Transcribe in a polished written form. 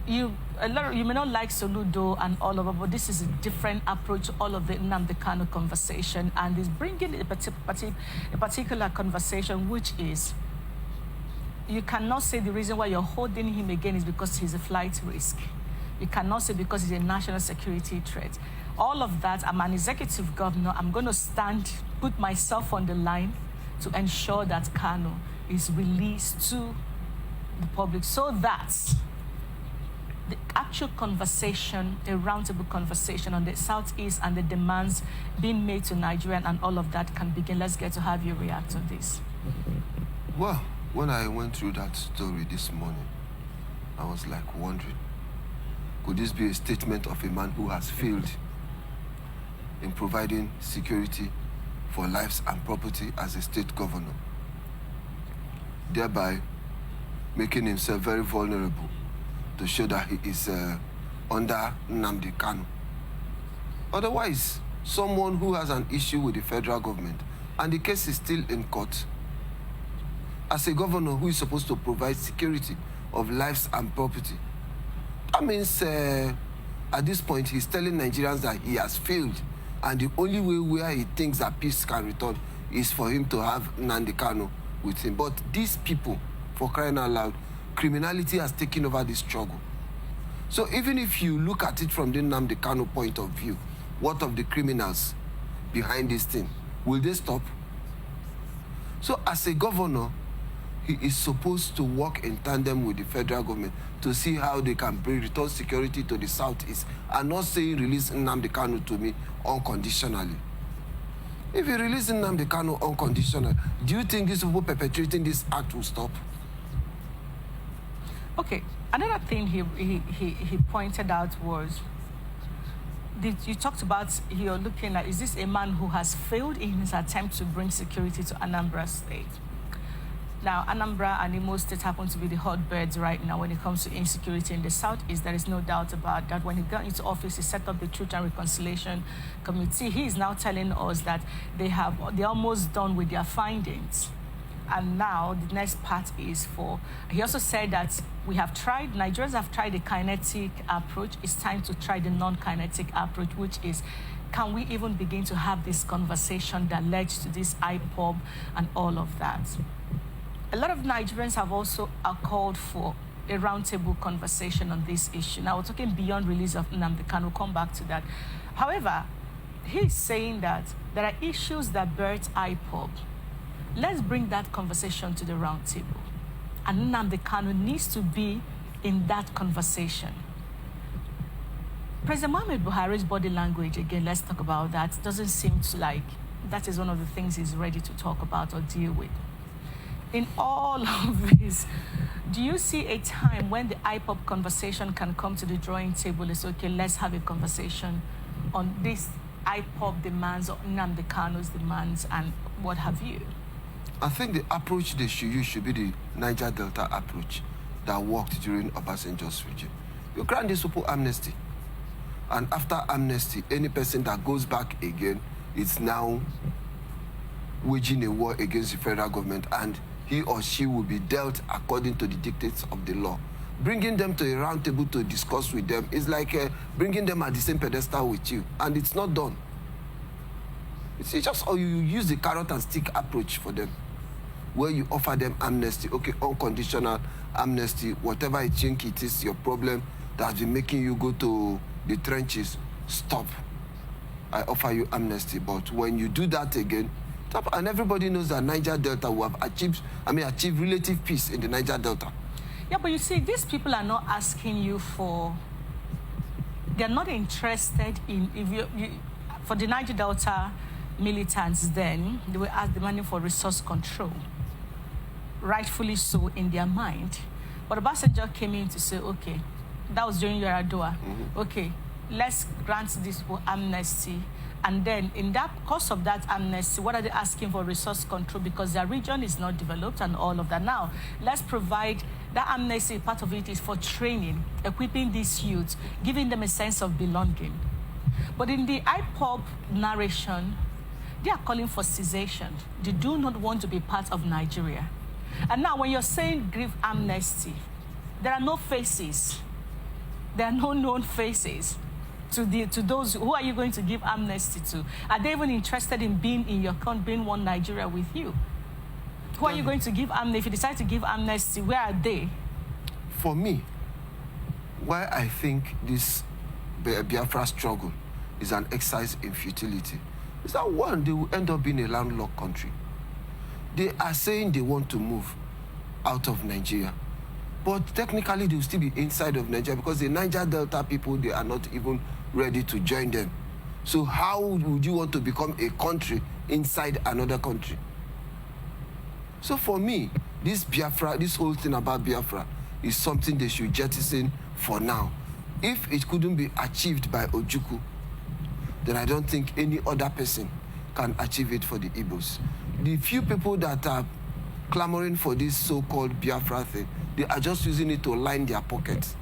you may not like Soludo and all of it, but this is a different approach to all of the Nnamdi Kanu conversation, and is bringing a particular conversation, which is you cannot say the reason why you're holding him again is because he's a flight risk. You cannot say because he's a national security threat. All of that, I'm an executive governor. I'm going to put myself on the line to ensure that Kanu is released to the public so that the actual conversation, a roundtable conversation on the Southeast and the demands being made to Nigeria and all of that can begin. Let's get to have you react to this. Well, when I went through that story this morning, I was like wondering, could this be a statement of a man who has failed in providing security for lives and property as a state governor, thereby making himself very vulnerable to show that he is under Nnamdi Kanu? Otherwise, someone who has an issue with the federal government and the case is still in court, as a governor who is supposed to provide security of lives and property, that means at this point he's telling Nigerians that he has failed, and the only way where he thinks that peace can return is for him to have Nnamdi Kanu with him. But these people, for crying out loud, criminality has taken over this struggle. So even if you look at it from the Nnamdi Kanu point of view, what of the criminals behind this thing? Will they stop? So as a governor, he is supposed to work in tandem with the federal government to see how they can return security to the Southeast, and not saying release Nnamdi Kanu to me unconditionally. If you release Nnamdi Kanu unconditionally, do you think these people perpetrating this act will stop? Okay, another thing he pointed out was, you talked about, you're looking at, is this a man who has failed in his attempt to bring security to Anambra State? Now, Anambra and Imo State happen to be the hotbeds right now when it comes to insecurity in the Southeast. There is no doubt about that. When he got into office, he set up the Truth and Reconciliation Committee. He is now telling us that they're almost done with their findings. And now the next part is he also said that Nigerians have tried the kinetic approach. It's time to try the non-kinetic approach, which is, can we even begin to have this conversation that led to this IPOB and all of that? A lot of Nigerians have also called for a roundtable conversation on this issue. Now, we're talking beyond release of Nnamdi Kanu. We'll come back to that. However, he's saying that there are issues that birth IPOB. Let's bring that conversation to the roundtable. And Nnamdi Kanu needs to be in that conversation. President Muhammadu Buhari's body language, again, let's talk about that. Doesn't seem to like that is one of the things he's ready to talk about or deal with. In all of this, do you see a time when the IPOB conversation can come to the drawing table? It's okay, let's have a conversation on this IPOB demands or Nnamdi Kanu's demands and what have you? I think the approach they should use should be the Niger Delta approach that worked during Obasanjo's regime. You grant these people amnesty, and after amnesty, any person that goes back again is now waging a war against the federal government, and he or she will be dealt according to the dictates of the law. Bringing them to a round table to discuss with them is like bringing them at the same pedestal with you, and it's not done. It's just, or you use the carrot and stick approach for them, where you offer them amnesty, okay, unconditional amnesty, whatever you think it is your problem that has been making you go to the trenches, stop. I offer you amnesty. But when you do that again, stop, and everybody knows that Niger Delta will have achieved relative peace in the Niger Delta. Yeah, but you see, these people are not asking you for, they're not interested in, for the Niger Delta militants then, they were demanding for resource control. Rightfully so in their mind. But Obasanjo came in to say, okay, that was during Yar'Adua. Okay, let's grant these people amnesty. And then in that course of that amnesty, what are they asking for? Resource control, because their region is not developed and all of that. Now, let's provide that amnesty. Part of it is for training, equipping these youths, giving them a sense of belonging. But in the IPOB narration, they are calling for cessation. They do not want to be part of Nigeria. And now when you're saying give amnesty, There are no faces. There are no known faces to those. Who are you going to give amnesty to? Are they even interested in being in your country, being one Nigeria with you? Who are you going to give amnesty? If you decide to give amnesty, where are they? For me, why I think this Biafra struggle is an exercise in futility is that, one, they will end up being a landlocked country. They are saying they want to move out of Nigeria, but technically they will still be inside of Nigeria because the Niger Delta people, they are not even ready to join them. So how would you want to become a country inside another country? So for me, this Biafra, this whole thing about Biafra is something they should jettison for now. If it couldn't be achieved by Ojukwu, then I don't think any other person can achieve it for the Igbos. The few people that are clamoring for this so-called Biafra thing, they are just using it to line their pockets.